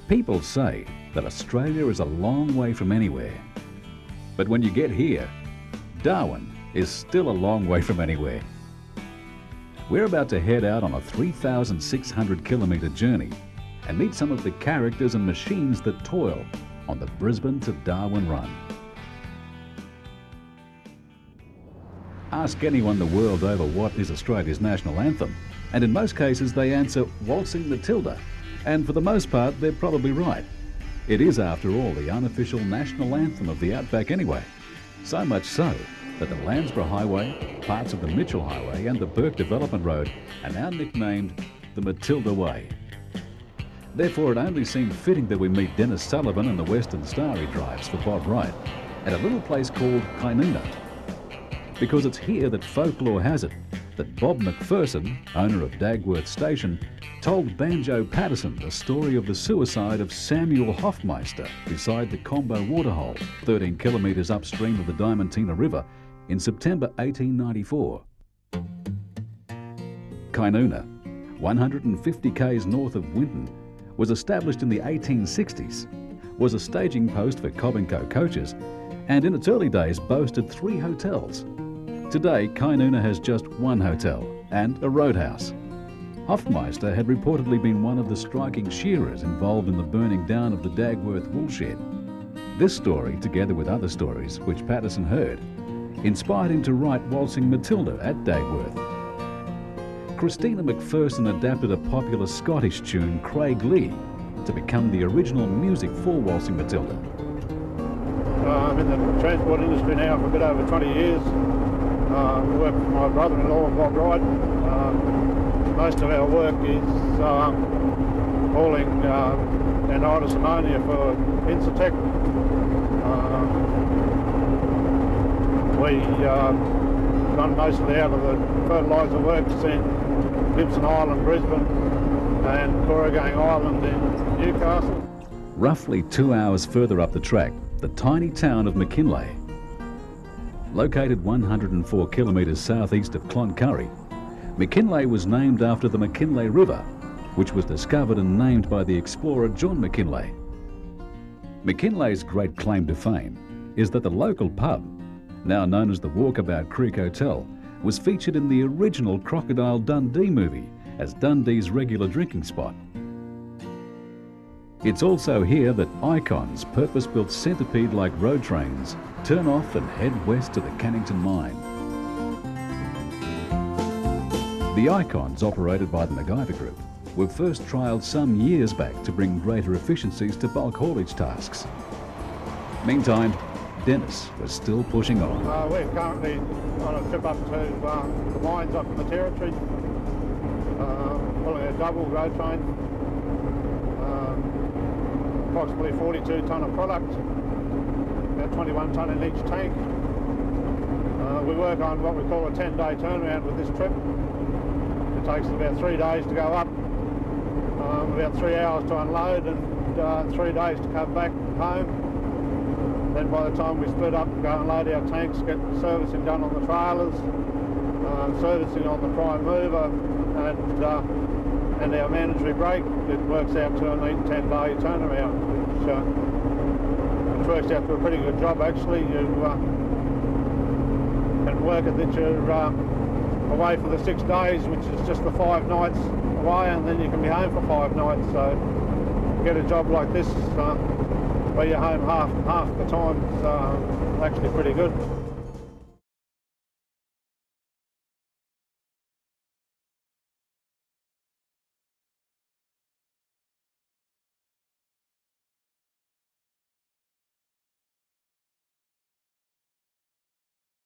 People say that Australia is a long way from anywhere. But when you get here, Darwin is still a long way from anywhere. We're about to head out on a 3,600 kilometre journey and meet some of the characters and machines that toil on the Brisbane to Darwin run. Ask anyone the world over what is Australia's national anthem, and in most cases they answer Waltzing Matilda, and for the most part they're probably right. It is, after all, the unofficial national anthem of the Outback anyway. So much so that the Landsborough Highway, parts of the Mitchell Highway and the Burke Development Road are now nicknamed the Matilda Way. Therefore, it only seemed fitting that we meet Denis Sullivan and the Western Star he drives for Bob Wright at a little place called Kainoona. Because it's here that folklore has it that Bob McPherson, owner of Dagworth Station, told Banjo Patterson the story of the suicide of Samuel Hoffmeister beside the Combo Waterhole, 13 kilometres upstream of the Diamantina River, in September 1894. Kainoona, 150 k's north of Winton, was established in the 1860s, was a staging post for Cobb & Co coaches, and in its early days boasted 3 hotels. Today, Kainoona has just 1 hotel and a roadhouse. Hoffmeister had reportedly been one of the striking shearers involved in the burning down of the Dagworth woolshed. This story, together with other stories which Patterson heard, inspired him to write Waltzing Matilda at Dagworth. Christina McPherson adapted a popular Scottish tune, Craig Lee, to become the original music for Waltzing Matilda. I'm in the transport industry now for a bit over 20 years. I work for my brother-in-law, Bob Wright. Most of our work is hauling anhydrous ammonia for Incitec. We run mostly out of the fertiliser works in Gibson Island, Brisbane, and Corrigang Island in Newcastle. Roughly 2 hours further up the track, the tiny town of McKinlay. Located 104 kilometres southeast of Cloncurry, McKinlay was named after the McKinlay River, which was discovered and named by the explorer John McKinlay. McKinlay's great claim to fame is that the local pub, now known as the Walkabout Creek Hotel, was featured in the original Crocodile Dundee movie as Dundee's regular drinking spot. It's also here that Icons, purpose-built centipede-like road trains, turn off and head west to the Cannington mine. The Icons, operated by the MacGyver Group, were first trialled some years back to bring greater efficiencies to bulk haulage tasks. Meantime, Denis was still pushing on. We're currently on a trip up to the mines up in the Territory, pulling a double road train, approximately 42 tonne of product, about 21 tonne in each tank. We work on what we call a 10-day turnaround with this trip. It takes about 3 days to go up, about 3 hours to unload, and 3 days to come back home. Then by the time we split up, go and load our tanks, get servicing done on the trailers, servicing on the prime mover, and our mandatory break, it works out to a neat 10-day turnaround, which works out to a pretty good job actually. You can work it that you're away for the 6 days, which is just the 5 nights away, and then you can be home for 5 nights. So to get a job like this where you're home half the time, it's actually pretty good.